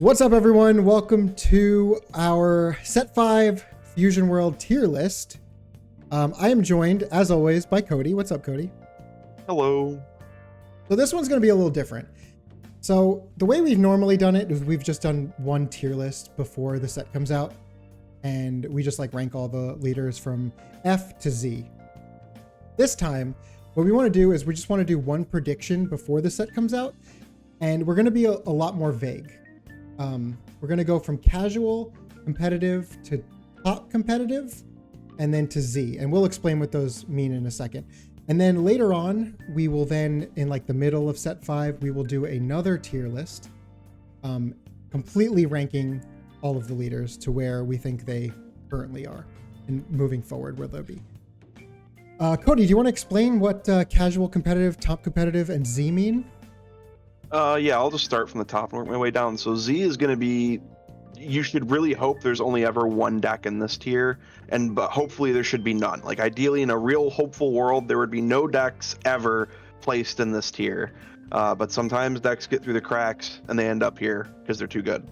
What's up, everyone? Welcome to our Set 5 Fusion World tier list. I am joined, as always, by Cody. What's up, Cody? Hello. So this one's going to be a little different. So the way we've normally done it is we've just done one tier list before the set comes out, and we just like rank all the leaders from F to Z. This time, what we want to do is we just want to do one prediction before the set comes out, and we're going to be a lot more vague. We're going to go from casual competitive to top competitive and then to Z. And we'll explain what those mean in a second. And then later on, we will then, in like the middle of set 5, we will do another tier list, completely ranking all of the leaders to where we think they currently are and moving forward where they'll be. Cody, do you want to explain what casual competitive, top competitive, and Z mean? Yeah, I'll just start from the top and work my way down. So Z is going to be, you should really hope there's only ever one deck in this tier, but hopefully there should be none. Like ideally in a real hopeful world, there would be no decks ever placed in this tier. But sometimes decks get through the cracks and they end up here because they're too good.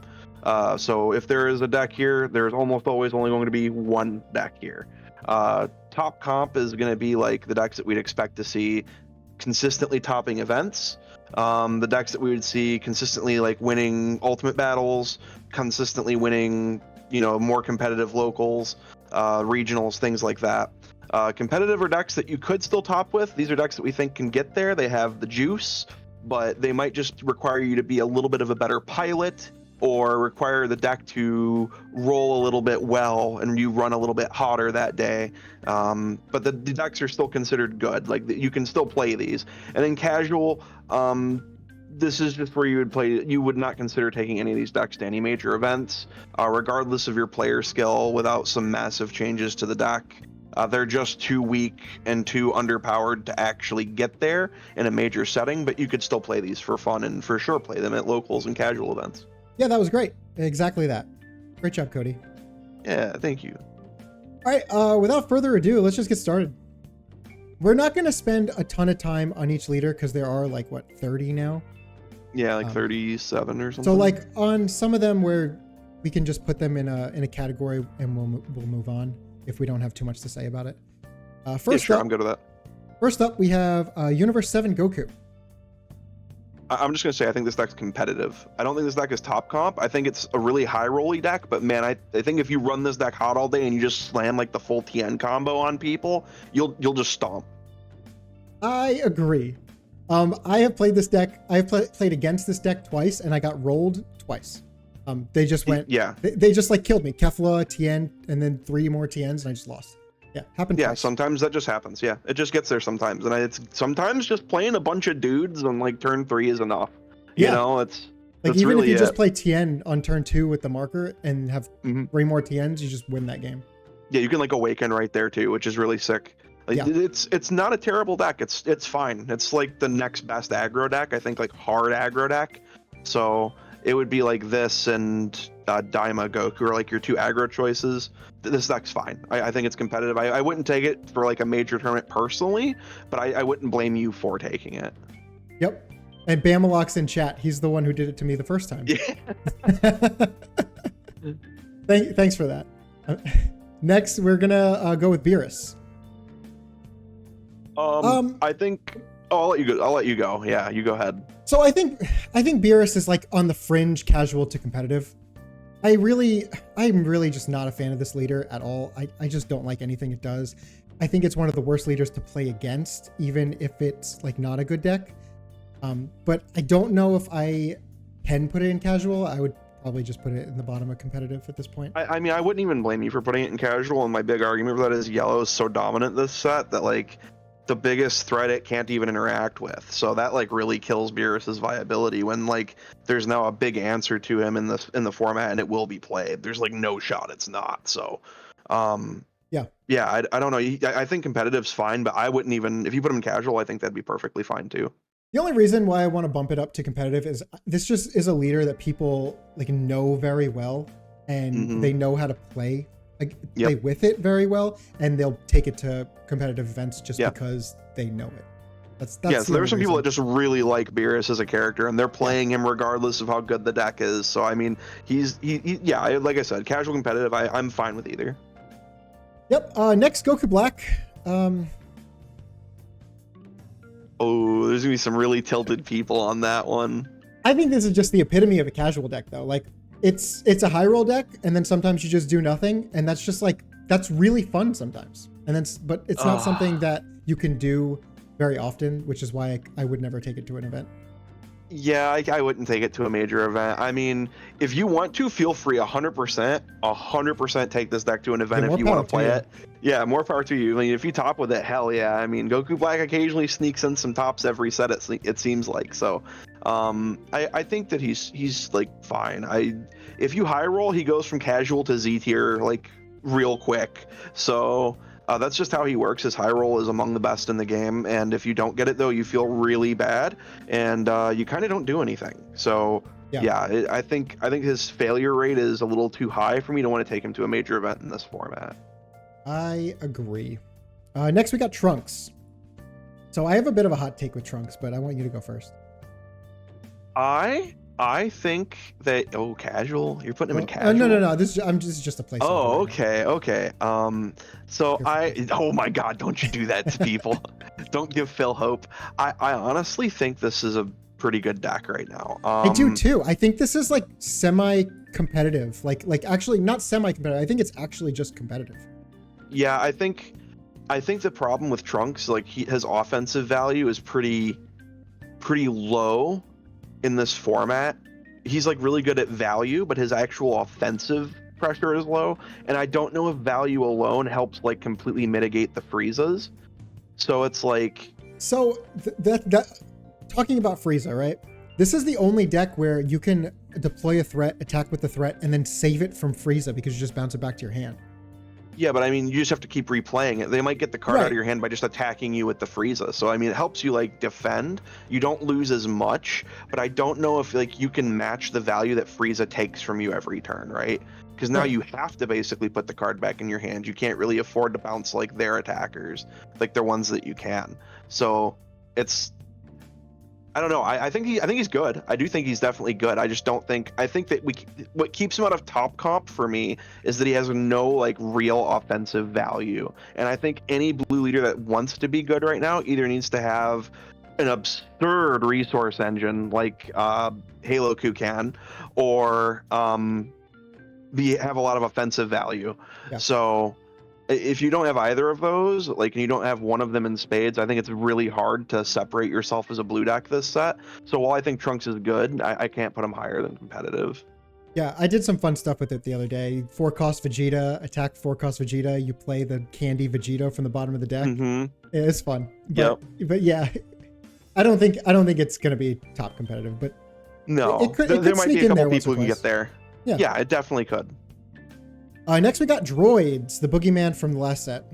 So if there is a deck here, there's almost always only going to be one deck here. Top comp is going to be like the decks that we'd expect to see consistently topping events. The decks that we would see consistently like winning ultimate battles, consistently winning, more competitive locals, regionals, things like that. Competitive are decks that you could still top with. These are decks that we think can get there. They have the juice, but they might just require you to be a little bit of a better pilot or require the deck to roll a little bit well and you run a little bit hotter that day. But the decks are still considered good. Like you can still play these. And then casual, this is just where you would play. You would not consider taking any of these decks to any major events, regardless of your player skill, without some massive changes to the deck. They're just too weak and too underpowered to actually get there in a major setting, but you could still play these for fun and for sure play them at locals and casual events. Yeah, that was great. Exactly that. Great job, Cody. Yeah, thank you. All right, without further ado, let's just get started. We're not going to spend a ton of time on each leader because there are like, 30 now? Yeah, like 37 or something. So like on some of them where we can just put them in a category and we'll move on if we don't have too much to say about it. First up, I'm good with that. First up, we have Universe 7 Goku. I'm just going to say I think this deck's competitive. I don't think this deck is top comp. I think it's a really high rolly deck, but man, I think if you run this deck hot all day and you just slam like the full TN combo on people, you'll just stomp. I agree. I have played this deck. I have played against this deck twice, and I got rolled twice. They just went. Yeah. They just like killed me. Kefla, TN, and then 3 more TNs, and I just lost. Yeah, happened. Yeah, twice. Sometimes that just happens. Yeah, it just gets there sometimes, and it's sometimes just playing a bunch of dudes on like turn 3 is enough. It's like even really if you just play TN on turn 2 with the marker and have 3 more TNs, you just win that game. Yeah, you can like awaken right there too, which is really sick. Like it's not a terrible deck. It's fine. It's like the next best aggro deck. I think like hard aggro deck. So it would be like this and Daima Goku are like your 2 aggro choices. This deck's fine. I think it's competitive. I wouldn't take it for like a major tournament personally, but I wouldn't blame you for taking it. Yep. And Bamalok's in chat. He's the one who did it to me the first time. Yeah. Thanks for that. Next, we're gonna go with Beerus. I think. Oh, I'll let you go. I'll let you go. Yeah, you go ahead. So I think Beerus is like on the fringe casual to competitive. I'm really just not a fan of this leader at all. I just don't like anything it does. I think it's one of the worst leaders to play against, even if it's like not a good deck. But I don't know if I can put it in casual. I would probably just put it in the bottom of competitive at this point. I mean, I wouldn't even blame you for putting it in casual. And my big argument for that is yellow is so dominant this set that like the biggest threat it can't even interact with. So that like really kills Beerus's viability when like there's now a big answer to him in the format and it will be played. There's like no shot it's not. So I don't know. I think competitive's fine, but I wouldn't even, if you put him in casual, I think that'd be perfectly fine too. The only reason why I want to bump it up to competitive is this just is a leader that people like know very well and they know how to play with it very well, and they'll take it to competitive events just because they know it. That's Yeah, so there are only some people reason. that just really like Beerus as a character, and they're playing him regardless of how good the deck is. So I mean, yeah, like I said, casual competitive. I'm fine with either. Yep. Next, Goku Black. Oh, there's gonna be some really tilted people on that one. I think this is just the epitome of a casual deck, though. Like, it's a high roll deck, and then sometimes you just do nothing, and that's just like that's really fun sometimes. And then, but it's not something that you can do very often, which is why I would never take it to an event. Yeah, I wouldn't take it to a major event. I mean, if you want to, feel free 100% take this deck to an event if you want to play it. Yeah, more power to you. I mean, if you top with it, hell yeah. I mean, Goku Black occasionally sneaks in some tops every set, it seems like. So, I think that he's like fine. If you high roll, he goes from casual to Z tier like real quick. So, that's just how he works. His high roll is among the best in the game, and if you don't get it though, you feel really bad, and you kind of don't do anything. So yeah, I think his failure rate is a little too high for me to want to take him to a major event in this format. I agree. Next, we got Trunks. So I have a bit of a hot take with Trunks, but I want you to go first. I think that casual. You're putting him in casual. No. This is just a placeholder. Oh, okay. So oh my God, don't you do that to people? Don't give Phil hope. I honestly think this is a pretty good deck right now. I do too. I think this is like semi-competitive. Like actually not semi-competitive. I think it's actually just competitive. Yeah, I think the problem with Trunks, like his offensive value is pretty low in this format. He's like really good at value, but his actual offensive pressure is low, and I don't know if value alone helps like completely mitigate the Friezas. So it's like, so that talking about Frieza, right? This is the only deck where you can deploy a threat, attack with the threat, and then save it from Frieza because you just bounce it back to your hand. Yeah, but I mean, you just have to keep replaying it. They might get the card out of your hand by just attacking you with the Frieza. So I mean, it helps you like defend. You don't lose as much, but I don't know if like you can match the value that Frieza takes from you every turn, right? Because now you have to basically put the card back in your hand. You can't really afford to bounce like their attackers, like the ones that you can. So it's, I don't know. I think he's good. I do think he's definitely good. I just don't think. I think that what keeps him out of top comp for me is that he has no like real offensive value. And I think any blue leader that wants to be good right now either needs to have an absurd resource engine like Halo Kukan, or have a lot of offensive value. Yeah. So if you don't have either of those, like, and you don't have one of them in spades, I think it's really hard to separate yourself as a blue deck this set. So while I think Trunks is good, I can't put him higher than competitive. Yeah, I did some fun stuff with it the other day. 4-cost Vegeta, attack 4-cost Vegeta. You play the candy Vegito from the bottom of the deck. Mm-hmm. Yeah, it's fun. But yeah, I don't think it's gonna be top competitive, but no, it could there might be a couple people who can twice. get there. Yeah. Yeah, it definitely could. Next we got Droids, the boogeyman from the last set.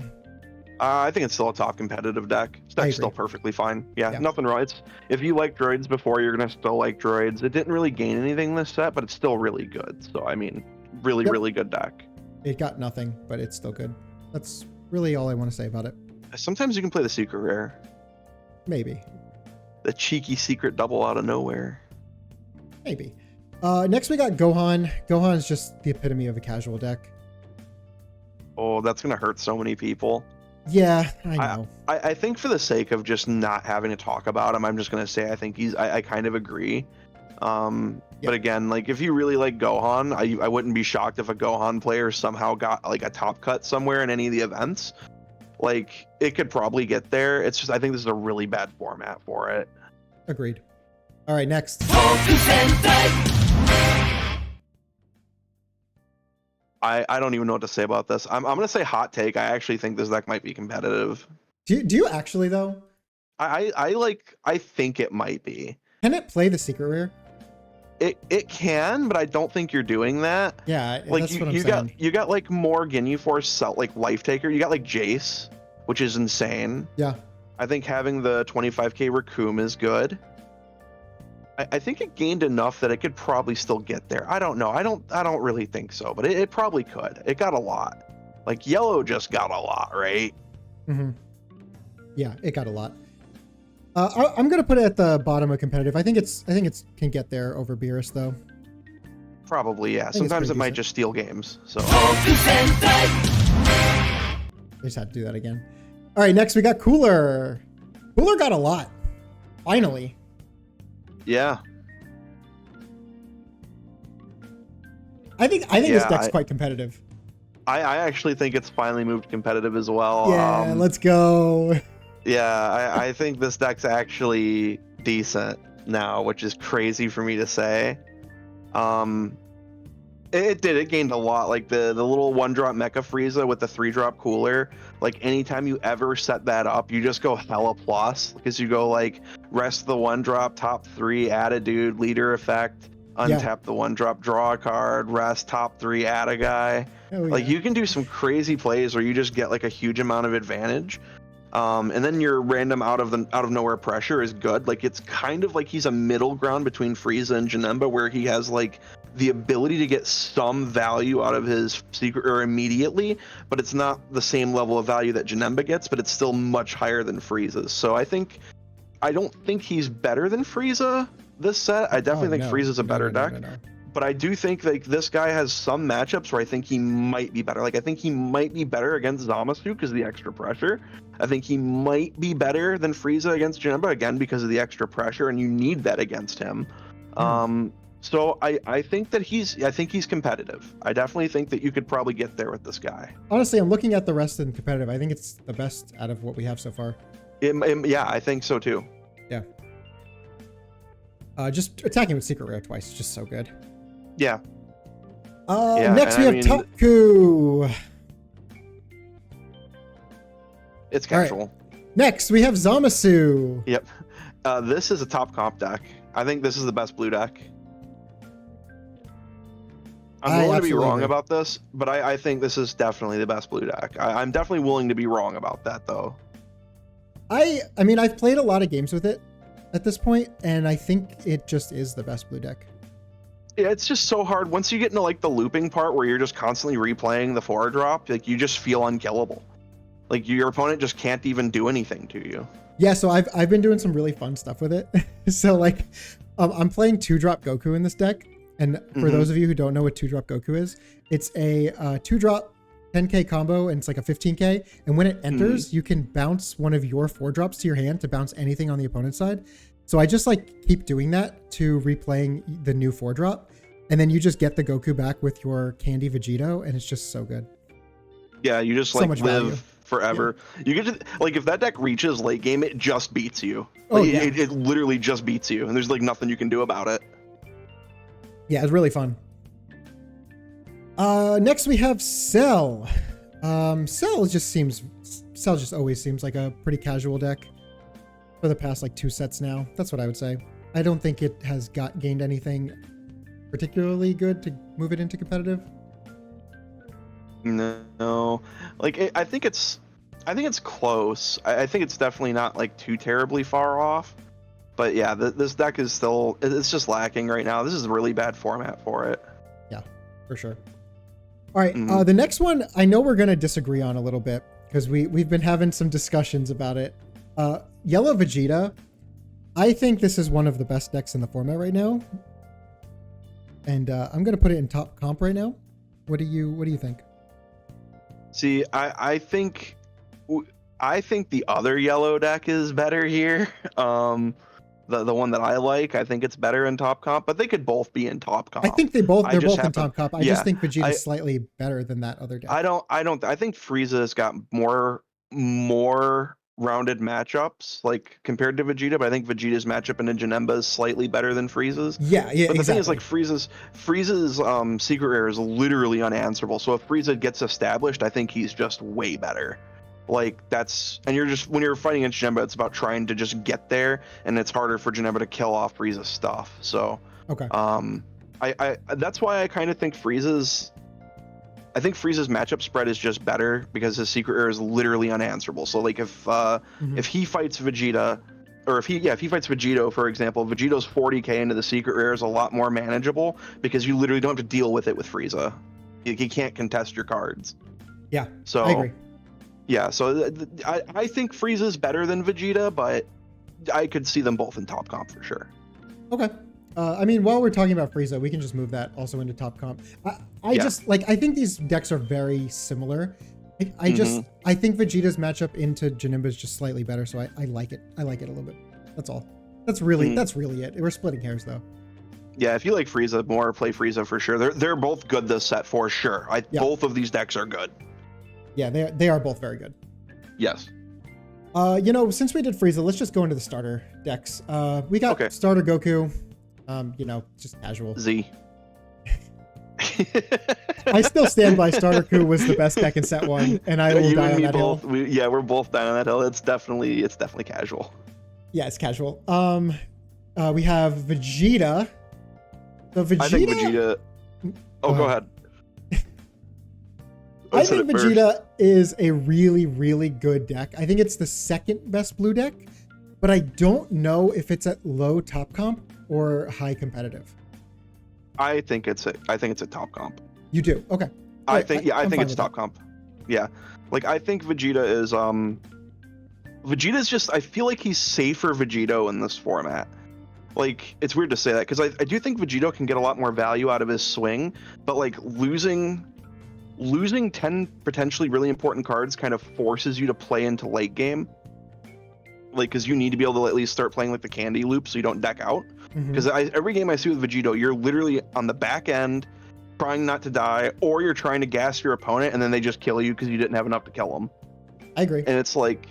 I think it's still a top competitive deck. This deck's still perfectly fine. Yeah, nothing wrong. If you like droids before, you're gonna still like droids. It didn't really gain anything this set, but it's still really good. So I mean, really good deck. It got nothing, but it's still good. That's really all I want to say about it. Sometimes you can play the secret rare. Maybe. The cheeky secret double out of nowhere. Maybe. Next we got Gohan. Gohan is just the epitome of a casual deck. Oh, that's gonna hurt so many people. Yeah, I know. I think for the sake of just not having to talk about him, I'm just gonna say I think I kind of agree. But again, like if you really like Gohan, I wouldn't be shocked if a Gohan player somehow got like a top cut somewhere in any of the events. Like it could probably get there. It's just I think this is a really bad format for it. Agreed. All right, next. I don't even know what to say about this. I'm gonna say hot take. I actually think this deck might be competitive. Do you actually though? I think it might be. Can it play the secret rare? It can, but I don't think you're doing that. Yeah, like that's what I'm saying. You got like more Ginyu Force like Life Taker. You got like Jace, which is insane. Yeah. I think having the 25k Raccoon is good. I think it gained enough that it could probably still get there. I don't know. I don't really think so, but it probably could. It got a lot. Like Yellow just got a lot, right? Mm-hmm. Yeah, it got a lot. I'm gonna put it at the bottom of competitive. I think it's can get there over Beerus though. Probably, yeah. it's Sometimes pretty it might decent. just steal games. So I just had to do that again. All right, next we got Cooler. Cooler got a lot. Finally. yeah, I think this deck's quite competitive. I actually think it's finally moved competitive as well. Yeah, let's go. Yeah, I think this deck's actually decent now, which is crazy for me to say. It gained a lot. Like the little 1-drop Mecha Frieza with the 3-drop Cooler. Like anytime you ever set that up, you just go hella plus because you go like rest the 1-drop, top 3, add a dude, leader effect, untap the 1-drop, draw a card, rest, top 3, add a guy. Like you can do some crazy plays where you just get like a huge amount of advantage. And then your random out of nowhere pressure is good. Like it's kind of like he's a middle ground between Frieza and Janemba, where he has like the ability to get some value out of his secret or immediately, but it's not the same level of value that Janemba gets, but it's still much higher than Frieza's. So I don't think he's better than Frieza this set. I definitely think Frieza's a better deck. But I do think like this guy has some matchups where I think he might be better. Like I think he might be better against Zamasu because of the extra pressure. I think he might be better than Frieza against Janemba again because of the extra pressure, and you need that against him. So I think he's competitive. I definitely think that you could probably get there with this guy. Honestly, I'm looking at the rest in competitive. I think it's the best out of what we have so far. Yeah, I think so too. Yeah. Just attacking with Secret Rare twice is just so good. Yeah. Next we have Taku. It's casual. Right. Next we have Zamasu. Yep. This is a top comp deck. I think this is the best blue deck. I'm willing to be wrong about this, but I think this is definitely the best blue deck. I'm definitely willing to be wrong about that though. I mean, I've played a lot of games with it at this point, and I think it just is the best blue deck. Yeah, it's just so hard. Once you get into like the looping part where you're just constantly replaying the 4-drop, like you just feel unkillable. Like your opponent just can't even do anything to you. Yeah, so I've been doing some really fun stuff with it. So like, I'm playing 2-drop Goku in this deck, and for those of you who don't know what 2-drop Goku is, it's a 2-drop 10k combo, and it's like a 15k. And when it enters, you can bounce one of your 4-drops to your hand to bounce anything on the opponent's side. So I just like keep doing that to replaying the new 4-drop, and then you just get the Goku back with your Candy Vegito, and it's just so good. Yeah, you just So like much live value. forever. Yeah. You get to like if that deck reaches late game, it just beats you. Oh, Like, yeah. it literally just beats you, and there's like nothing you can do about it. Yeah, it's really fun. Next we have Cell. Cell just always seems like a pretty casual deck for the past like 2 sets now. That's what I would say. I don't think it has gained anything particularly good to move it into competitive. No, like I think it's close. I think it's definitely not like too terribly far off. But yeah, this deck is still, it's just lacking right now. This is a really bad format for it. Yeah, for sure. All right, the next one I know we're going to disagree on a little bit because we've been having some discussions about it. Yellow Vegeta, I think this is one of the best decks in the format right now. And I'm going to put it in top comp right now. What do you think? See, I think the other yellow deck is better here. The one that I like, I think it's better in top comp, but they could both be in top comp. I think they're both in top comp. I just think Vegeta's slightly better than that other deck. I think Frieza's got more rounded matchups like compared to Vegeta, but I think Vegeta's matchup in a Janemba is slightly better than Frieza's. Yeah, But the thing is, like Frieza's secret rare is literally unanswerable. So if Frieza gets established, I think he's just way better. Like and you're just, when you're fighting against Janemba, it's about trying to just get there, and it's harder for Janemba to kill off Frieza's stuff. So okay, I that's why I kind of think Frieza's matchup spread is just better because his secret rare is literally unanswerable. So like if he fights Vegeta, or if he fights Vegito, for example, Vegito's 40k into the secret rare is a lot more manageable because you literally don't have to deal with it with Frieza. He can't contest your cards. Yeah, so I agree. Yeah, so I think Frieza's better than Vegeta, but I could see them both in top comp for sure. Okay. I mean, while we're talking about Frieza, we can just move that also into top comp. I just like, I think these decks are very similar. I think Vegeta's matchup into Janemba is just slightly better, so I like it. I like it a little bit. That's all. That's really it. We're splitting hairs though. Yeah, if you like Frieza more, play Frieza for sure. They're both good this set for sure. Both of these decks are good. Yeah, they are both very good. Yes. You know, since we did Frieza, let's just go into the starter decks. We got starter Goku. You know, just casual. Z. I still stand by starter Goku was the best deck in set 1, and I will die on that hill. We're both dying on that hill. It's definitely casual. Yeah, it's casual. We have Vegeta. So Vegeta. I think Vegeta. Oh, go ahead. I think Vegeta is a really, really good deck. I think it's the second best blue deck, but I don't know if it's at low top comp or high competitive. I think it's a top comp. You do? Okay. I think it's top comp. Yeah. Like, I think Vegeta is Vegeta's just, I feel like he's safer Vegito in this format. Like, it's weird to say that because I do think Vegito can get a lot more value out of his swing, but like losing 10 potentially really important cards kind of forces you to play into late game. Like, because you need to be able to at least start playing like the candy loop so you don't deck out. Because every game I see with Vegito, you're literally on the back end trying not to die, or you're trying to gas your opponent and then they just kill you because you didn't have enough to kill them. I agree. And it's like,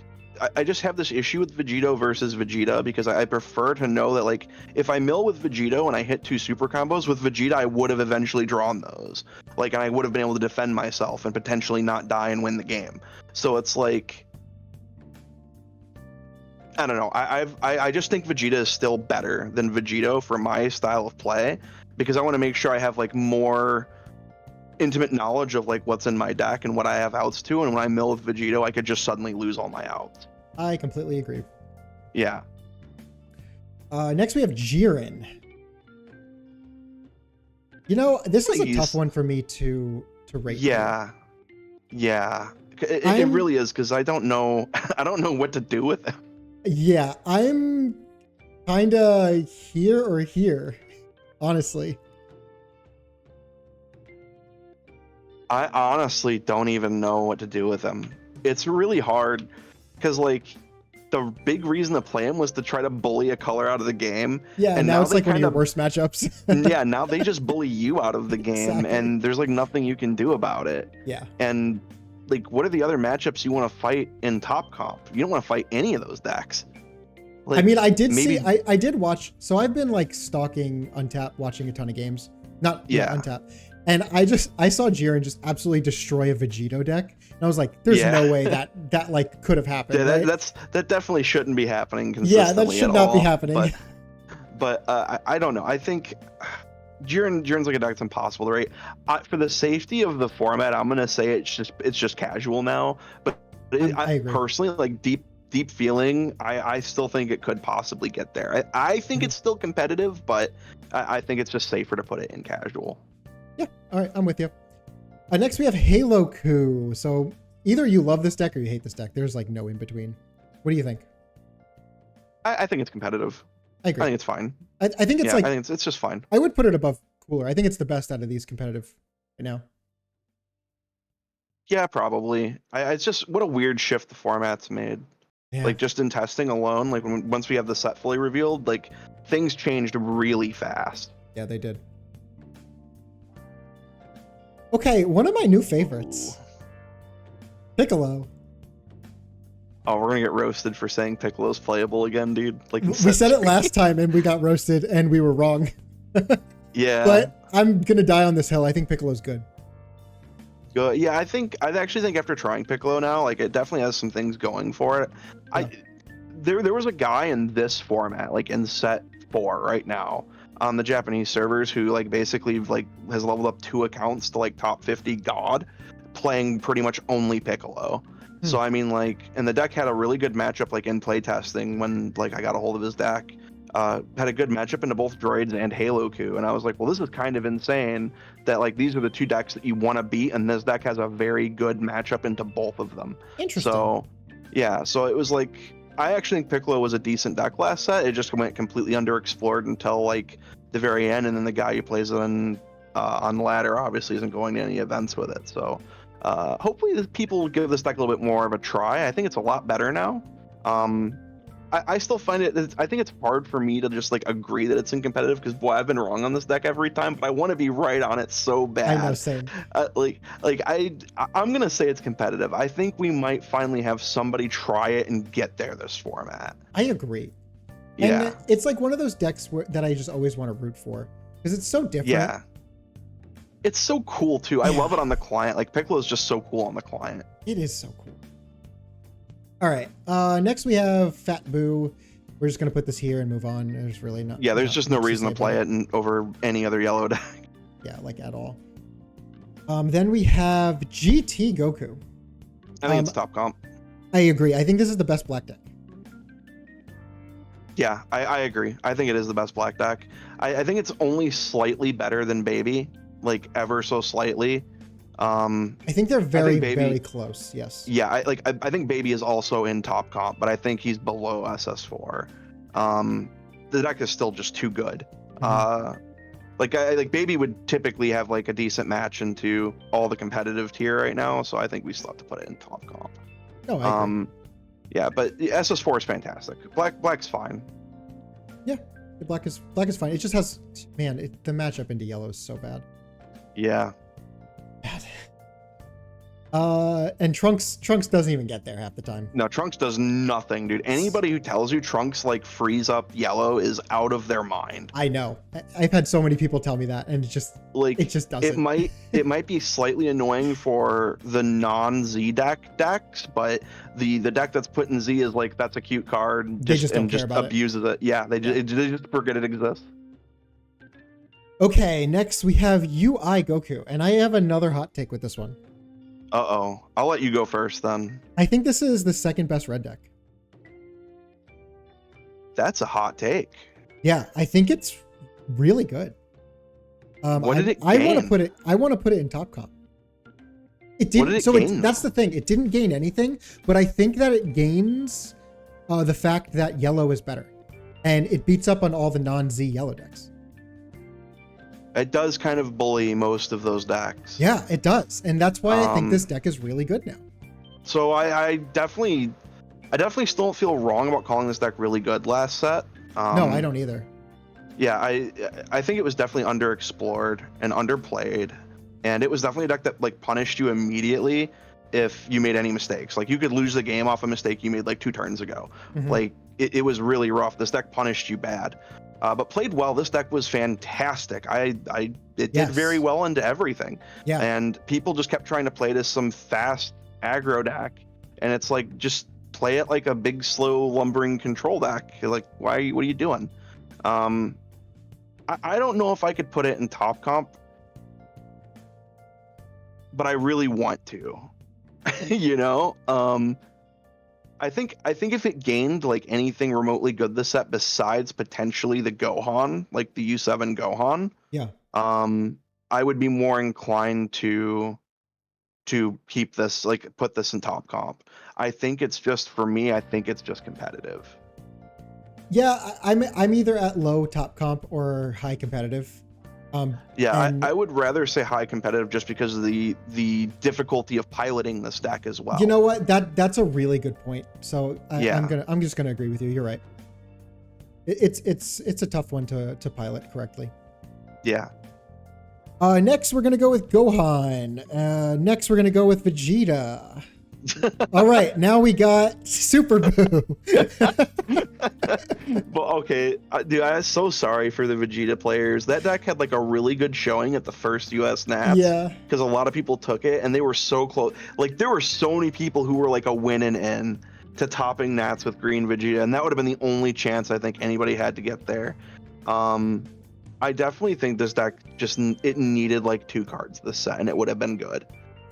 I just have this issue with Vegito versus Vegeta because I prefer to know that, like, if I mill with Vegito and I hit 2 super combos, with Vegeta I would have eventually drawn those. Like, and I would have been able to defend myself and potentially not die and win the game. So it's like, I don't know. I just think Vegeta is still better than Vegito for my style of play because I want to make sure I have like more intimate knowledge of like what's in my deck and what I have outs to, and when I mill with Vegito I could just suddenly lose all my outs. I completely agree. Yeah. Next we have Jiren. You know, this is a tough one for me to rate. Yeah. It really is because I don't know what to do with him. Yeah, I'm kinda here or here, honestly. I honestly don't even know what to do with him. It's really hard because, like, the big reason to play him was to try to bully a color out of the game. Yeah, and now it's like one of your worst matchups. Yeah, now they just bully you out of the game, and there's like nothing you can do about it. Yeah. And like, what are the other matchups you want to fight in top comp? You don't want to fight any of those decks. Like, I mean, I did see, I did watch, so I've been like stalking Untap, watching a ton of games. Untap. And I saw Jiren just absolutely destroy a Vegito deck. And I was like, there's no way that like could have happened. Yeah, right? that definitely shouldn't be happening consistently. Yeah, that should not be happening. But I don't know. I think Jiren's like a deck that's impossible to rate. For the safety of the format, I'm gonna say it's just casual now. But I agree. Personally, like deep feeling, I still think it could possibly get there. I think it's still competitive, but I think it's just safer to put it in casual. Yeah, all right, I'm with you. Next we have Halo Ku. So either you love this deck or you hate this deck. There's like no in between. What do you think? I think it's competitive. I agree. I think it's fine. I think it's I think it's just fine. I would put it above Cooler. I think it's the best out of these competitive right now. Yeah, probably. It's just what a weird shift the format's made. Yeah. Like just in testing alone, like once we have the set fully revealed, like things changed really fast. Yeah, they did. Okay, one of my new favorites. Piccolo. Oh, we're gonna get roasted for saying Piccolo's playable again, dude. Like we said it last time and we got roasted and we were wrong. Yeah. But I'm gonna die on this hill. I think Piccolo's good. Yeah, I actually think after trying Piccolo now, like it definitely has some things going for it. Yeah. There was a guy in this format, like in set 4 right now, on the Japanese servers who like basically like has leveled up 2 accounts to like top 50 god, playing pretty much only Piccolo. So I mean, like, and the deck had a really good matchup like in play testing when like I got a hold of his deck. Had a good matchup into both droids and Halo Ku, and I was like, well, this is kind of insane that like these are the 2 decks that you want to beat, and this deck has a very good matchup into both of them. Interesting. So yeah, so it was like I actually think Piccolo was a decent deck last set. It just went completely underexplored until like the very end, and then the guy who plays it on ladder obviously isn't going to any events with it. So hopefully people will give this deck a little bit more of a try. I think it's a lot better now. I still find I think it's hard for me to just like agree that it's in competitive, because boy, I've been wrong on this deck every time, but I want to be right on it so bad. I know, same. I'm gonna say it's competitive. I think we might finally have somebody try it and get there this format. I agree. Yeah, and it's like one of those decks that I just always want to root for, because it's so different. Yeah, it's so cool too. I love it on the client. Like Piccolo is just so cool on the client. It is so cool. All right. Next we have Fat Boo. We're just gonna put this here and move on. There's really not. Yeah, there's just no reason to play it over any other yellow deck. Yeah, like at all. Then we have GT Goku. I think it's top comp. I agree. I think this is the best black deck. Yeah, I agree. I think it is the best black deck. I think it's only slightly better than Baby, like ever so slightly. I think they're very, Baby, very close. Yes. Yeah, I think Baby is also in top comp, but I think he's below SS4. The deck is still just too good. Mm-hmm. Like Baby would typically have like a decent match into all the competitive tier right now, so I think we still have to put it in top comp. No, I agree. Yeah, but the SS4 is fantastic. Black's fine. Yeah, black is fine. It just has, man, the matchup into yellow is so bad. Yeah. Bad. And Trunks doesn't even get there half the time. No, Trunks does nothing, dude. Anybody who tells you Trunks like frees up yellow is out of their mind. I know. I've had so many people tell me that, and it just doesn't. It might be slightly annoying for the non-Z decks, but the deck that's put in Z is like, that's a cute card, just abuses it. Yeah, they just forget it exists. Okay, next we have UI Goku, and I have another hot take with this one. Uh-oh. I'll let you go first then. I think this is the second best red deck. That's a hot take. Yeah, I think it's really good. What did it gain? I want to put it in top comp. It didn't. That's the thing. It didn't gain anything, but I think that it gains the fact that yellow is better, and it beats up on all the non-Z yellow decks. It does kind of bully most of those decks. Yeah, it does, and that's why I think this deck is really good now. So I definitely still don't feel wrong about calling this deck really good last set. No, I don't either. Yeah, I think it was definitely underexplored and underplayed, and it was definitely a deck that like punished you immediately if you made any mistakes. Like you could lose the game off a mistake you made like 2 turns ago. Mm-hmm. Like it was really rough. This deck punished you bad. But played well. This deck was fantastic. It did very well into everything. Yeah. And people just kept trying to play it as some fast aggro deck, and it's like, just play it like a big, slow, lumbering control deck. You're like, what are you doing? I don't know if I could put it in top comp, but I really want to. You know. I think if it gained like anything remotely good this set besides potentially the Gohan, like the U7 Gohan, yeah, I would be more inclined to keep this, like put this in top comp. I think it's just, for me, I think it's just competitive. Yeah, I'm either at low top comp or high competitive. I would rather say high competitive, just because of the difficulty of piloting this deck as well. You know what? That's a really good point. So I'm just gonna agree with you. You're right. It's a tough one to pilot correctly. Yeah. Next we're gonna go with Gohan. Next we're gonna go with Vegeta. All right, now we got Super Boo. Well, okay, dude, I'm so sorry for the Vegeta players. That deck had like a really good showing at the first US Nats. Yeah. Because a lot of people took it, and they were so close. Like, there were so many people who were like a winning in to topping Nats with green Vegeta, and that would have been the only chance I think anybody had to get there. I definitely think this deck it needed like 2 cards this set, and it would have been good.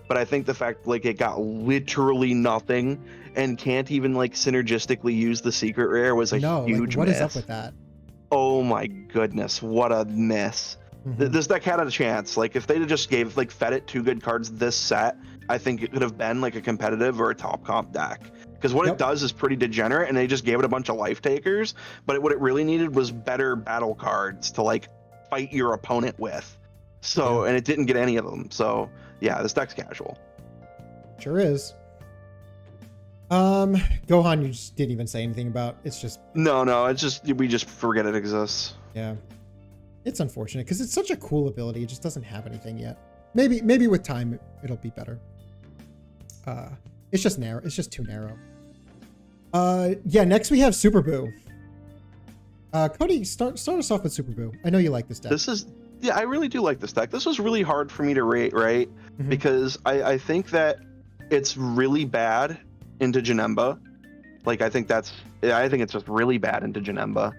But I think the fact like it got literally nothing and can't even like synergistically use the secret rare was a huge miss. What is up with that? Oh my goodness, what a miss. Mm-hmm. This deck had a chance. Like if they just fed it 2 good cards this set, I think it could have been like a competitive or a top comp deck. because what Yep. it does is pretty degenerate, and they just gave it a bunch of life takers. But what it really needed was better battle cards to like fight your opponent with. So, and it didn't get any of them. So yeah, this deck's casual. Sure is. Gohan, you just didn't even say anything about. It's just No, it's just we just forget it exists. yeah. It's unfortunate because it's such a cool ability. It just doesn't have anything yet. Maybe with time it'll be better. It's just narrow. It's just too narrow. Yeah. Next we have Super Boo. Cody, start us off with Super Boo. I know you like this deck. I really do like this deck. This was really hard for me to rate, right? Mhm. Because I think that it's really bad into Janemba. Like I think it's just really bad into Janemba.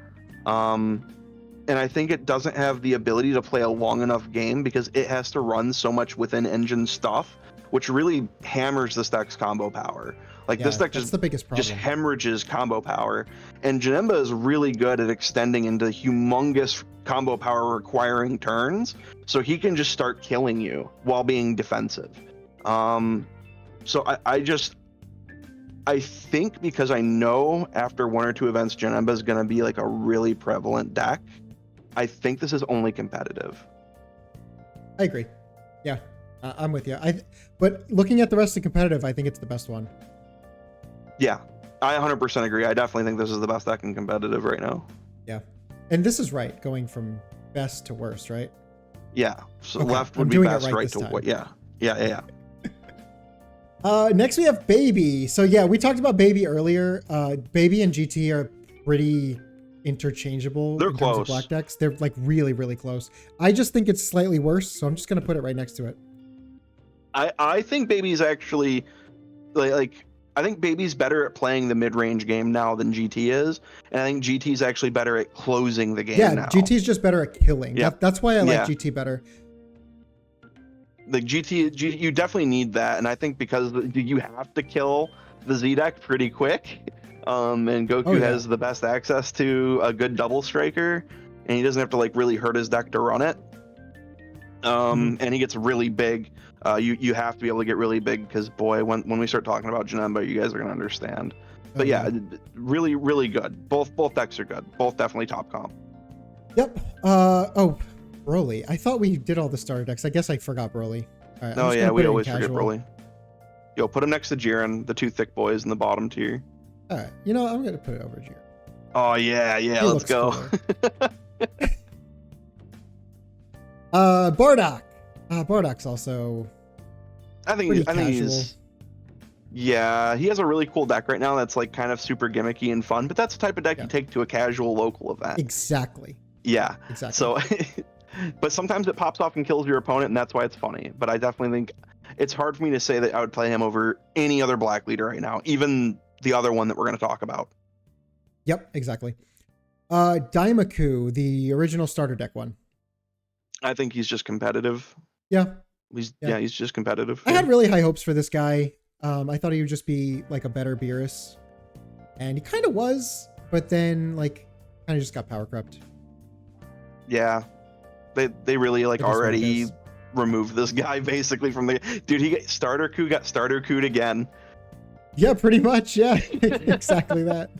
And I think it doesn't have the ability to play a long enough game because it has to run so much within engine stuff, which really hammers this deck's combo power. Like this deck that's the biggest problem. just hemorrhages combo power. And Janemba is really good at extending into humongous combo power requiring turns, so he can just start killing you while being defensive. So I think because I know after one or two events Janemba is going to be like a really prevalent deck, I think this is only competitive. I agree. Yeah, I'm with you. But looking at the rest of competitive, I think it's the best one. Yeah, I 100% agree. I definitely think this is the best deck in competitive right now. Yeah, and this is right, going from best to worst, right? Yeah, so Okay, left I'm would be doing it best, right right this to time. what? Yeah. Next we have Baby. So yeah, we talked about Baby earlier. Baby and GT are pretty interchangeable. They're in terms of close. black decks. They're like really, really close. I just think it's slightly worse, so I'm just gonna put it right next to it. I think Baby's actually like I think Baby's better at playing the mid-range game now than GT is, and I think GT's actually better at closing the game now. GT's just better at killing. Yeah. That's why I like Yeah. GT better. The GT, you definitely need that, and I think because you have to kill the Z deck pretty quick, and Goku has the best access to a good double striker, and he doesn't have to like really hurt his deck to run it. And he gets really big. You have to be able to get really big because boy, when we start talking about Janemba, you guys are gonna understand. But yeah, really, really good. Both decks are good. Both definitely top comp. Yep. Broly. I thought we did all the starter decks. I guess I forgot Broly. All right, No, yeah, we always forget Broly. Yo, put him next to Jiren, the two thick boys in the bottom tier. All right, you know, I'm gonna put it over here. Oh yeah, let's go. Bardock. Bardock's also. I think he's. Yeah, he has a really cool deck right now that's like kind of super gimmicky and fun, but that's the type of deck you take to a casual local event. Exactly. Yeah. Exactly. So, but sometimes it pops off and kills your opponent, and that's why it's funny. But I definitely think it's hard for me to say that I would play him over any other black leader right now, even the other one that we're going to talk about. Yep, exactly. Daimaku, the original starter deck one. I think he's just competitive. Yeah. He's just competitive. I had really high hopes for this guy. I thought he would just be like a better Beerus, and he kind of was, but then like kind of just got power crept. Yeah, they really like already removed this guy basically from the dude. He got starter Co'd again. Yeah, pretty much. Yeah, exactly that.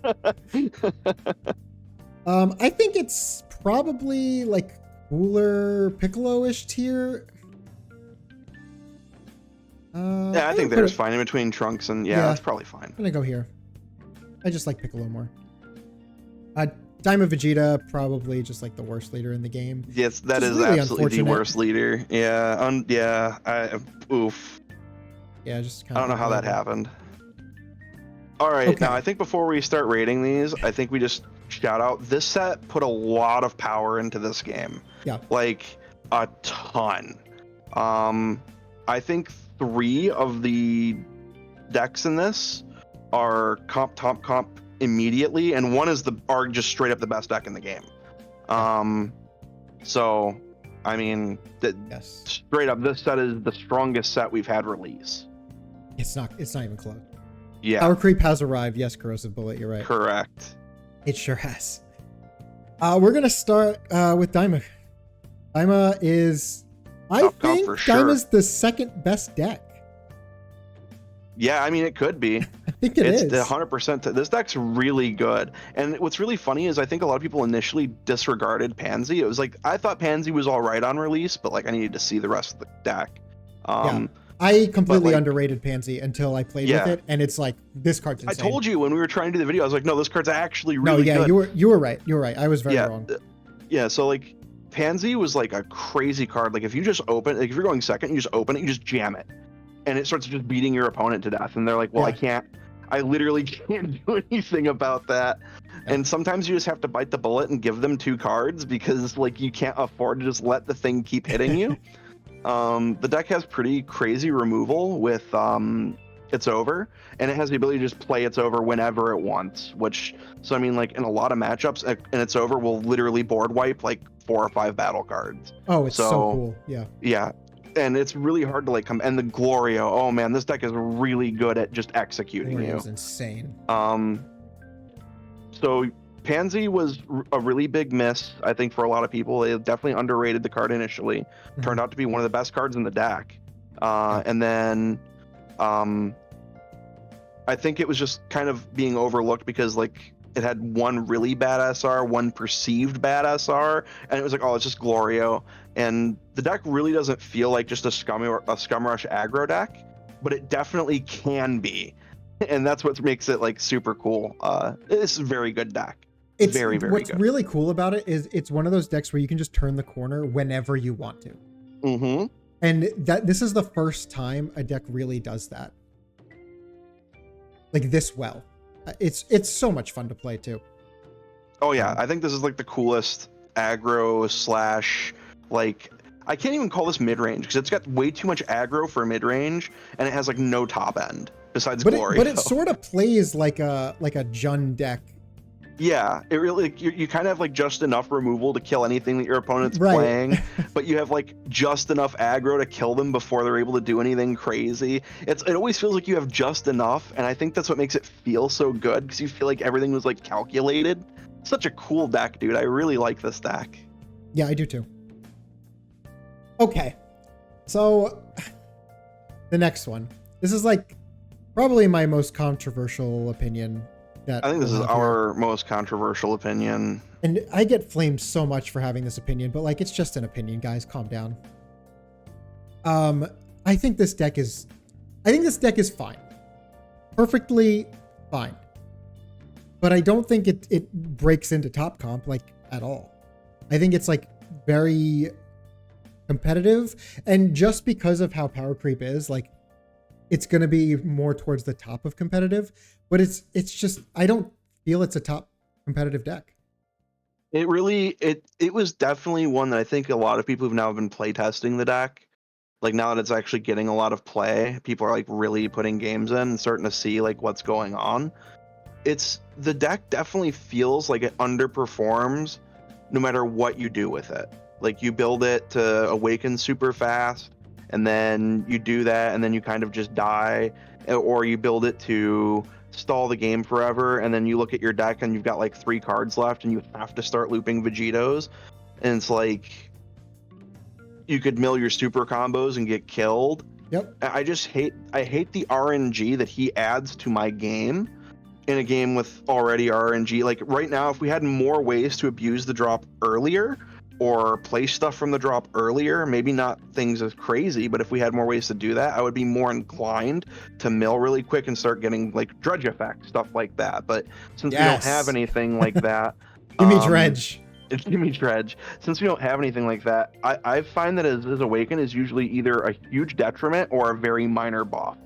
I think it's probably like cooler Piccolo-ish tier. Yeah, I think there's fine in between Trunks and that's probably fine. I'm gonna go here. I just like Piccolo more. Daima Vegeta, probably just like the worst leader in the game. Yes, that is really absolutely the worst leader. Yeah, oof. Yeah, just I don't know how that happened. All right, now I think before we start rating these, I think we just shout out this set put a lot of power into this game. Yeah, like a ton. I think 3 of the decks in this are top comp immediately, and 1 is are just straight up the best deck in the game. So I mean, straight up, this set is the strongest set we've had release. It's not even close. Yeah, Power creep has arrived. Yes, Corrosive Bullet, you're right. Correct. It sure has. We're gonna start with Daima. Daima is, I think, Daima's the second best deck. Yeah, I mean, it could be. think it It's is. 100%. This deck's really good. And what's really funny is I think a lot of people initially disregarded Pansy. It was like, I thought Pansy was all right on release, but like I needed to see the rest of the deck. Yeah. I completely like, underrated Pansy until I played with it, and it's like, this card's insane. I told you when we were trying to do the video, I was like, no, this card's actually really good. You were right. You were right. I was very wrong. Yeah, so like Pansy was like a crazy card. Like if you just open, like if you're going second, you just open it, you just jam it, and it starts just beating your opponent to death. And they're like, well, I literally can't do anything about that. Yeah. And sometimes you just have to bite the bullet and give them 2 cards because like you can't afford to just let the thing keep hitting you. The deck has pretty crazy removal with It's Over, and it has the ability to just play It's Over whenever it wants, so I mean, like in a lot of matchups, and It's Over will literally board wipe like 4 or 5 battle cards. Oh, it's so cool. Yeah, and it's really hard to like come, and the Glorio, oh man, this deck is really good at just executing you. It's insane. So Pansy was a really big miss, I think, for a lot of people. They definitely underrated the card initially. Mm-hmm. Turned out to be one of the best cards in the deck. And then I think it was just kind of being overlooked because like it had one really bad SR, one perceived bad SR, and it was like, oh, it's just Glorio. And the deck really doesn't feel like just a Scum Rush aggro deck, but it definitely can be. And that's what makes it like super cool. It's a very good deck. It's very, very what's good. Really cool about it is it's one of those decks where you can just turn the corner whenever you want to. Mm-hmm. And this is the first time a deck really does that. Like this well. It's so much fun to play too. Oh yeah, I think this is like the coolest aggro / like I can't even call this mid-range because it's got way too much aggro for mid-range, and it has like no top end besides Glory. But it sort of plays like a Jun deck. Yeah, it really you kind of have like just enough removal to kill anything that your opponent's playing, but you have like just enough aggro to kill them before they're able to do anything crazy. It always feels like you have just enough, and I think that's what makes it feel so good because you feel like everything was like calculated. Such a cool deck, dude. I really like this deck. Yeah, I do too. Okay, so the next one. This is like probably my most controversial opinion. I think this is our most controversial opinion. And I get flamed so much for having this opinion, but like, it's just an opinion, guys. Calm down. I think this deck is fine. Perfectly fine. But I don't think it breaks into top comp like at all. I think it's like very competitive, and just because of how power creep is, like it's going to be more towards the top of competitive, but it's just, I don't feel it's a top competitive deck. It really, it was definitely one that I think a lot of people who've now been play testing the deck, like now that it's actually getting a lot of play, people are like really putting games in and starting to see like what's going on. The deck definitely feels like it underperforms no matter what you do with it. Like you build it to awaken super fast, and then you do that, and then you kind of just die, or you build it to stall the game forever, and then you look at your deck and you've got like 3 cards left and you have to start looping Vegitos, and it's like you could mill your super combos and get killed. Yep. I hate the RNG that he adds to my game in a game with already RNG. Like right now, if we had more ways to abuse the drop earlier or play stuff from the drop earlier, maybe not things as crazy, but if we had more ways to do that, I would be more inclined to mill really quick and start getting like dredge effect, stuff like that. But since we don't have anything like that, give me dredge. Give me dredge. Since we don't have anything like that, I find that his awaken is usually either a huge detriment or a very minor buff.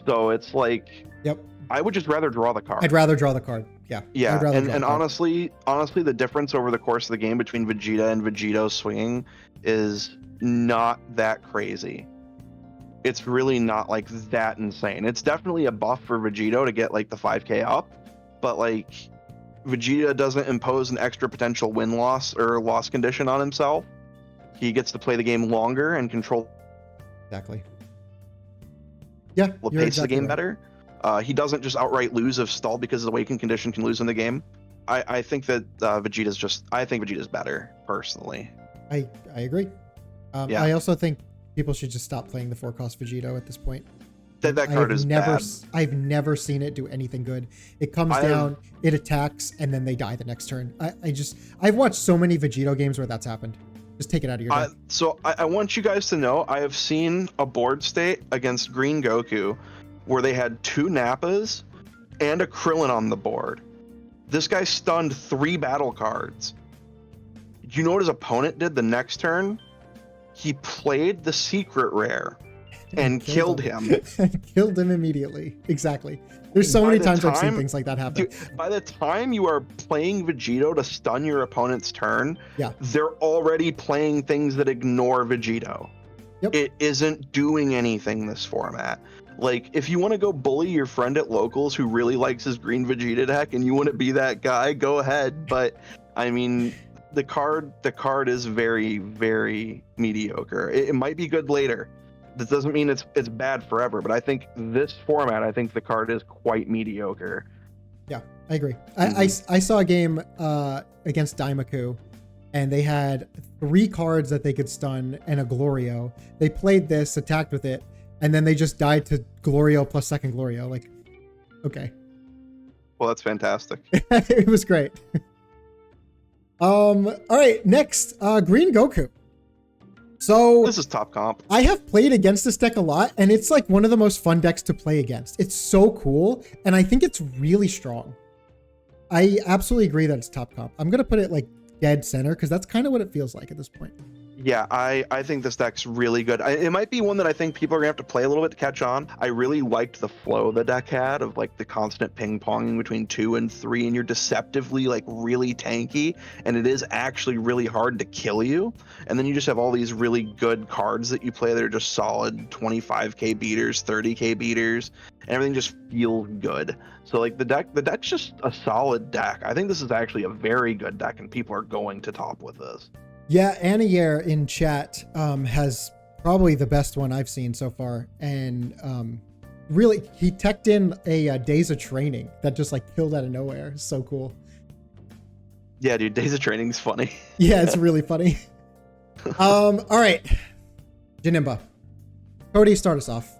So it's like, yep, I would just rather draw the card. I'd rather draw the card. Yeah. Yeah, and honestly, the difference over the course of the game between Vegeta and Vegito swinging is not that crazy. It's really not like that insane. It's definitely a buff for Vegito to get like the 5k up, but like Vegeta doesn't impose an extra potential win-loss or loss condition on himself. He gets to play the game longer and control. Exactly. Yeah, will pace the game better. He doesn't just outright lose if stalled because the awakened condition can lose in the game. I think that Vegeta's better, personally. I agree. Yeah. I also think people should just stop playing the 4-cost Vegito at this point. That card is bad. I've never seen it do anything good. It comes down, it attacks, and then they die the next turn. I've watched so many Vegito games where that's happened. Just take it out of your deck. So I want you guys to know, I have seen a board state against Green Goku where they had 2 Nappas and a Krillin on the board. This guy stunned 3 battle cards. You know what his opponent did the next turn? He played the secret rare and killed him. Killed him immediately. Exactly. There's so many times I've seen things like that happen. Dude, by the time you are playing Vegito to stun your opponent's turn, yeah, they're already playing things that ignore Vegito. Yep. It isn't doing anything this format. Like, if you want to go bully your friend at locals who really likes his green Vegeta deck and you want to be that guy, go ahead. But I mean, the card is very, very mediocre. It might be good later. That doesn't mean it's bad forever, but I think this format, I think the card is quite mediocre. Yeah, I agree. I saw a game against Daimaku, and they had 3 cards that they could stun and a Glorio. They played this, attacked with it, and then they just died to Glorio plus second Glorio. Like, okay. Well, that's fantastic. It was great. All right, next, Green Goku. So this is top comp. I have played against this deck a lot, and it's like one of the most fun decks to play against. It's so cool, and I think it's really strong. I absolutely agree that it's top comp. I'm going to put it like dead center because that's kind of what it feels like at this point. Yeah, I think this deck's really good. It might be one that I think people are gonna have to play a little bit to catch on. I really liked the flow the deck had of like the constant ping-ponging between 2 and 3, and you're deceptively like really tanky, and it is actually really hard to kill you. And then you just have all these really good cards that you play that are just solid 25k beaters, 30k beaters, and everything just feels good. So like the deck's just a solid deck. I think this is actually a very good deck, and people are going to top with this. Yeah, Anayer in chat has probably the best one I've seen so far. And really, he teched in a Days of Training that just like killed out of nowhere. It's so cool. Yeah, dude, Days of Training's funny. Yeah, it's really funny. All right, Janemba. Cody, start us off.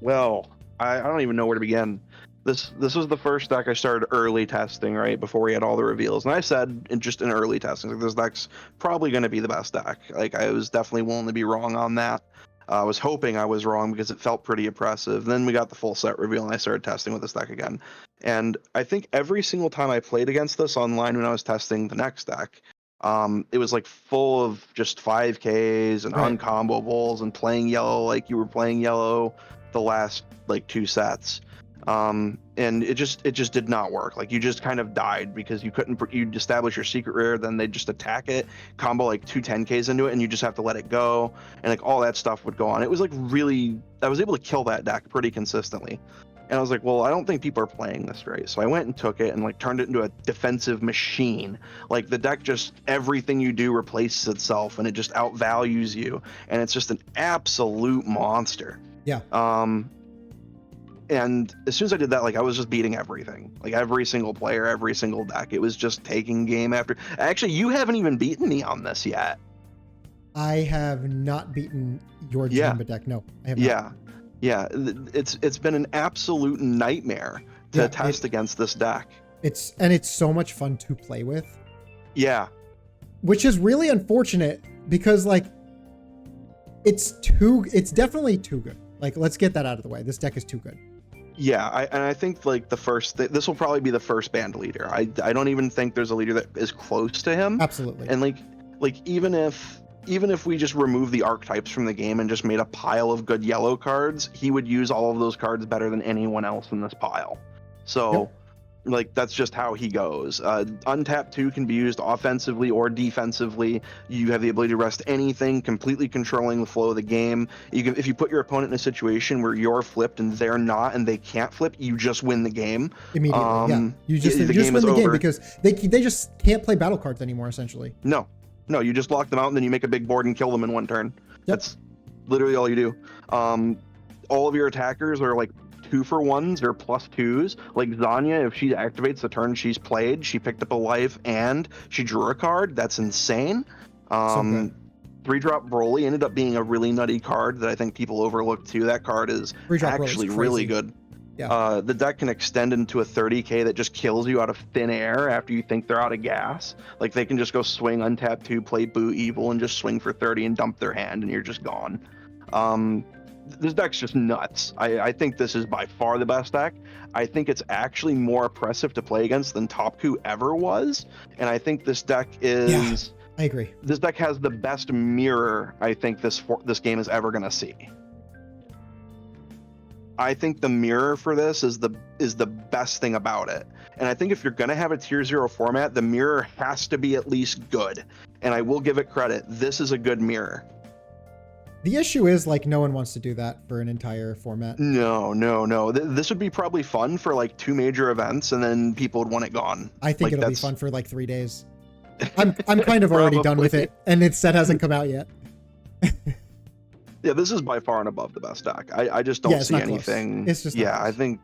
Well, I don't even know where to begin. This was the first deck I started early testing, right before we had all the reveals, and I said just in early testing, like, this deck's probably going to be the best deck. Like, I was definitely willing to be wrong on that. I was hoping I was wrong because it felt pretty oppressive. Then we got the full set reveal, and I started testing with this deck again. And I think every single time I played against this online when I was testing the next deck, it was like full of just 5Ks and uncomboables and playing yellow like you were playing yellow the last like 2 sets. And it just did not work. Like, you just kind of died because you'd establish your secret rare, then they just attack it, combo like 2 10Ks into it, and you just have to let it go, and like all that stuff would go on. It was like really, I was able to kill that deck pretty consistently. And I was like, well, I don't think people are playing this right. So I went and took it and like turned it into a defensive machine. Like, the deck just, everything you do replaces itself, and it just outvalues you, and it's just an absolute monster. Yeah. And as soon as I did that, like, I was just beating everything, like every single player, every single deck. It was just taking game after. Actually, you haven't even beaten me on this yet. I have not beaten your Janemba deck. No, I have not. Yeah. It's been an absolute nightmare to test against this deck. It's so much fun to play with. Yeah. Which is really unfortunate because like it's definitely too good. Like, let's get that out of the way. This deck is too good. Yeah, I think like this will probably be the first banned leader. I don't even think there's a leader that is close to him. Absolutely. And like even if we just remove the archetypes from the game and just made a pile of good yellow cards, he would use all of those cards better than anyone else in this pile. So like, that's just how he goes. Untapped 2 can be used offensively or defensively. You have the ability to rest anything, completely controlling the flow of the game. You can, if you put your opponent in a situation where you're flipped and they're not, and they can't flip, you just win the game immediately. You just win the game because they just can't play battle cards anymore. Essentially, no, you just lock them out and then you make a big board and kill them in 1 turn. That's literally all you do. All of your attackers are like 2-for-1s or +2s. Like Zanya, if she activates the turn she's played, she picked up a life and she drew a card. That's insane. 3-drop Broly ended up being a really nutty card that I think people overlook too. That card is 3-drop Broly's actually crazy. really good. Yeah. The deck can extend into a 30k that just kills you out of thin air after you think they're out of gas. Like they can just go swing untap 2, play Boo Evil, and just swing for 30 and dump their hand, and you're just gone. This deck's just nuts. I think this is by far the best deck. I think it's actually more oppressive to play against than Topku ever was, and I think this deck is. Yeah, I agree. This deck has the best mirror I think this game is ever gonna see. I think the mirror for this is the best thing about it. And I think if you're gonna have a tier 0 format, the mirror has to be at least good. And I will give it credit. This is a good mirror. The issue is like no one wants to do that for an entire format. No. This would be probably fun for like 2 major events, and then people would want it gone. I think it'll be fun for like 3 days. I'm kind of already done with it, and its set hasn't come out yet. Yeah, this is by far and above the best deck. I just don't see anything. It's just I think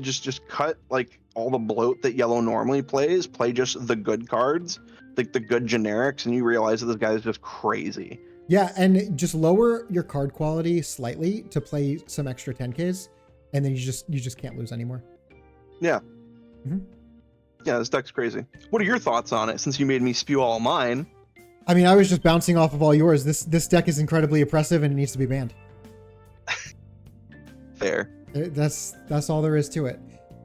just cut like all the bloat that yellow normally plays. Play just the good cards, like the good generics, and you realize that this guy is just crazy. Yeah, and just lower your card quality slightly to play some extra 10Ks, and then you just can't lose anymore. Yeah. Mm-hmm. Yeah, this deck's crazy. What are your thoughts on it? Since you made me spew all mine. I mean, I was just bouncing off of all yours. This deck is incredibly oppressive and it needs to be banned. Fair. That's all there is to it.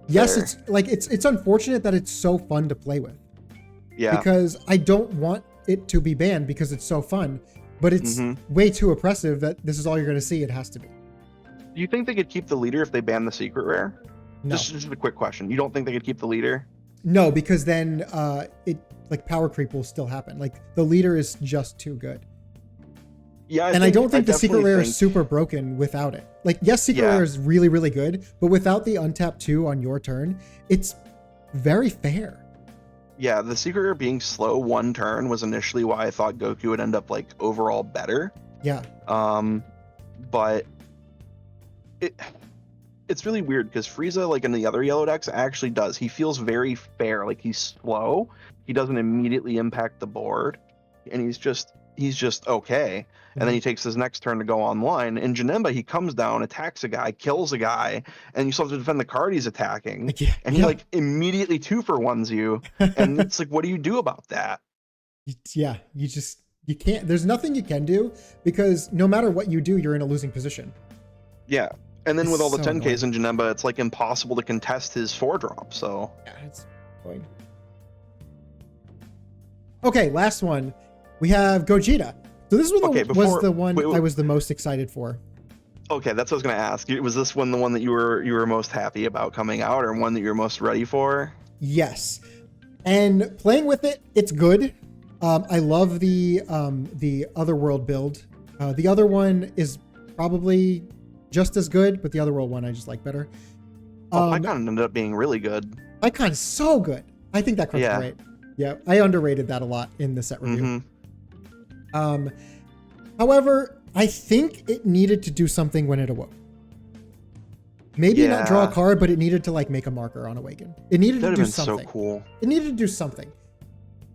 Yes, it's unfortunate that it's so fun to play with. Yeah. Because I don't want it to be banned because it's so fun, but it's way too oppressive that this is all you're going to see. It has to be. Do you think they could keep the leader if they ban the secret rare? No. Just a quick question. You don't think they could keep the leader? No, because then power creep will still happen. Like the leader is just too good. Yeah, I don't think the secret rare is super broken without it. Like, yes, secret rare is really, really good, but without the untap 2 on your turn, it's very fair. Yeah, the secret rare being slow 1 turn was initially why I thought Goku would end up like overall better. Yeah. But it's really weird because Frieza, like in the other yellow decks, actually does. He feels very fair. Like he's slow. He doesn't immediately impact the board, and he's just okay. And then he takes his next turn to go online. In Janemba, he comes down, attacks a guy, kills a guy, and you still have to defend the card he's attacking. And he like immediately 2-for-1s you. And it's like, what do you do about that? Yeah, you can't. There's nothing you can do because no matter what you do, you're in a losing position. Yeah. And then with all the so 10Ks in Janemba, it's like impossible to contest his 4-drop. So yeah, it's annoying. Okay, last one. We have Gogeta. So this was the one I was the most excited for. Okay, that's what I was going to ask. Was this one the one that you were most happy about coming out, or one that you're most ready for? Yes. And playing with it, it's good. I love the Otherworld build. The other one is probably just as good, but the Otherworld one I just like better. Icon ended up being really good. Icon's so good. I think that card's great. Yeah, I underrated that a lot in the set review. However, I think it needed to do something when it awoke. Maybe not draw a card, but it needed to like make a marker on Awaken. It needed to do something. So cool. It needed to do something.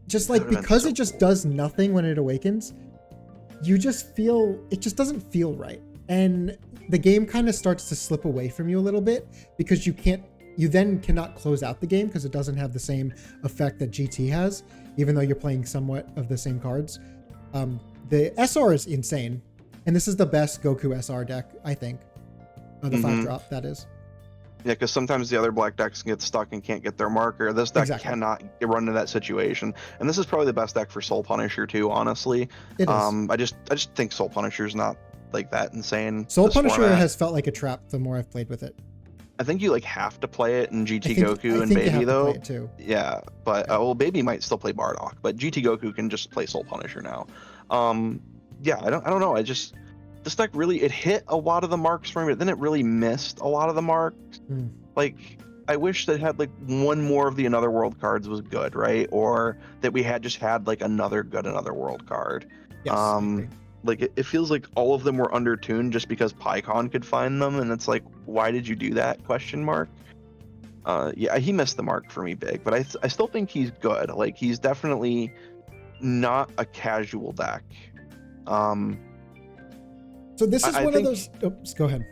Just like because it just does nothing when it awakens, you just feel it just doesn't feel right. And the game kind of starts to slip away from you a little bit because you then cannot close out the game because it doesn't have the same effect that GT has, even though you're playing somewhat of the same cards. The SR is insane, and this is the best Goku SR deck, I think. The 5-drop, that is. Yeah, because sometimes the other black decks get stuck and can't get their marker. This deck cannot run into that situation, and this is probably the best deck for Soul Punisher too. Honestly, it is. I just think Soul Punisher is not like that insane. Soul Punisher has felt like a trap the more I've played with it. I think you like have to play it in GT Goku and Baby though. To play it too. Yeah, but well, Baby might still play Bardock, but GT Goku can just play Soul Punisher now. Yeah, I don't know. This deck really, it hit a lot of the marks for me, but then it really missed a lot of the marks. Like, I wish that had like one more of the Another World cards was good, right? Or that we had like another good Another World card. Yes, like it feels like all of them were undertuned just because PyCon could find them, and it's like, why did you do that? ? Yeah, he missed the mark for me big, but I still think he's good. Like, he's definitely not a casual deck. So this is I one of think- those. Oops, go ahead.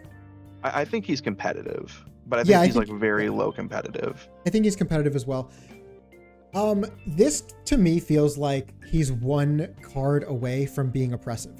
I think he's competitive, but I think Yeah, I he's think- like very low competitive. I think he's competitive as well. This to me feels like he's one card away from being oppressive.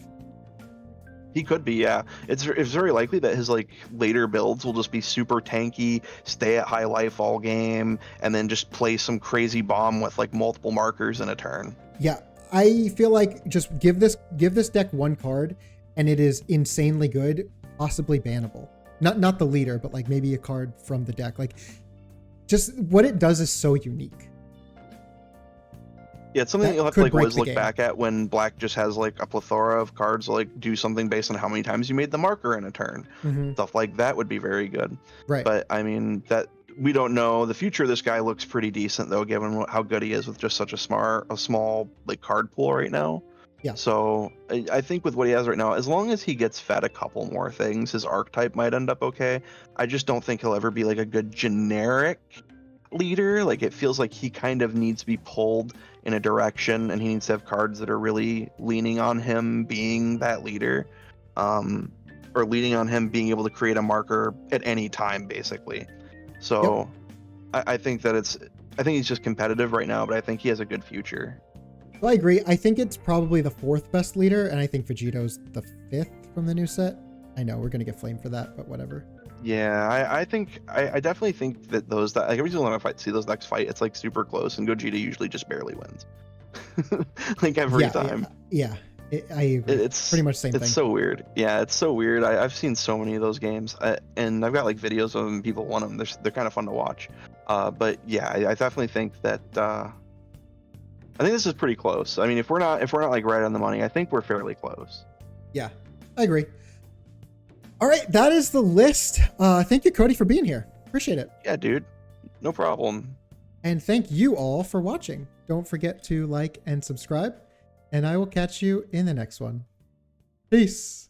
He could be, yeah. It's very likely that his like later builds will just be super tanky, stay at high life all game, and then just play some crazy bomb with like multiple markers in a turn. Yeah, I feel like just give this deck one card, and it is insanely good, possibly bannable. Not the leader, but like maybe a card from the deck. Like, just what it does is so unique. Yeah, it's something That that you'll have to could like break always the look game. back at when Black just has like a plethora of cards, like do something based on how many times you made the marker in a turn. Mhm. Stuff like that would be very good. Right. But I mean, that we don't know. The future of this guy looks pretty decent though, given how good he is with just such a small like card pool right now. Yeah. So I think with what he has right now, as long as he gets fed a couple more things, his archetype might end up okay. I just don't think he'll ever be like a good generic leader. Like it feels like he kind of needs to be pulled in a direction, and he needs to have cards that are really leaning on him being that leader, or leaning on him being able to create a marker at any time, basically. So I think that I think he's just competitive right now, but I think he has a good future. Well, I agree. I think it's probably the 4th best leader, and I think Vegito's the 5th from the new set. I know we're gonna get flamed for that, but whatever. Yeah, I think I definitely think that like every single time I see those decks fight, it's like super close, and Gogeta usually just barely wins. Like every time. Yeah. I agree. It's pretty much the same thing. It's so weird. Yeah, it's so weird. I've seen so many of those games, and I've got like videos of them. People want them. They're kind of fun to watch. But yeah, I definitely think that I think this is pretty close. I mean, if we're not like right on the money, I think we're fairly close. Yeah, I agree. All right, that is the list. Thank you, Cody, for being here. Appreciate it. Yeah, dude. No problem. And thank you all for watching. Don't forget to like and subscribe, and I will catch you in the next one. Peace.